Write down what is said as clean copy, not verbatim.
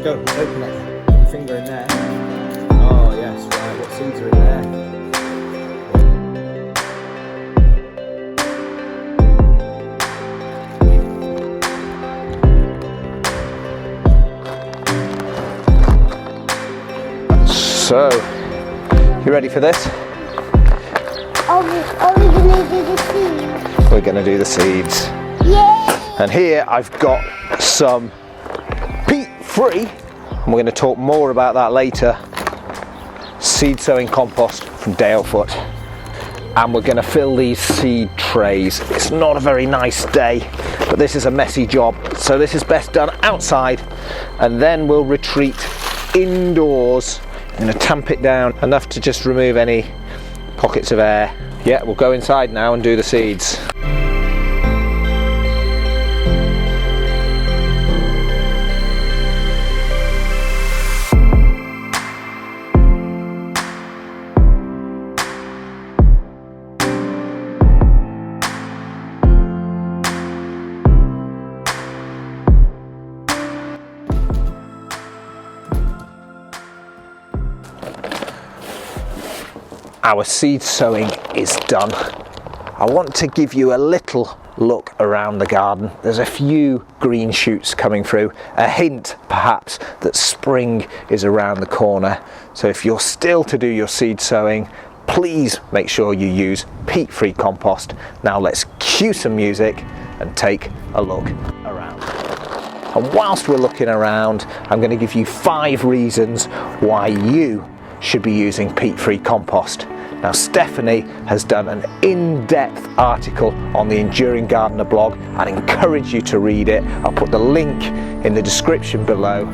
go, open it. Put your finger in there. Oh yes, right, what seeds are in there? So, you ready for this? Are we going to do the seeds? We're going to do the seeds. Yay! And here I've got some peat-free, and we're going to talk more about that later, seed sowing compost from Dalefoot. And we're going to fill these seed trays. It's not a very nice day, but this is a messy job. So this is best done outside, and then we'll retreat indoors. I'm going to tamp it down enough to just remove any pockets of air. Yeah, we'll go inside now and do the seeds. Our seed sowing is done. I want to give you a little look around the garden. There's a few green shoots coming through, a hint perhaps that spring is around the corner. So if you're still to do your seed sowing, please make sure you use peat-free compost. Now let's cue some music and take a look around. And whilst we're looking around, I'm going to give you 5 reasons why you should be using peat-free compost. Now Stephanie has done an in-depth article on the Enduring Gardener blog. I'd encourage you to read it. I'll put the link in the description below.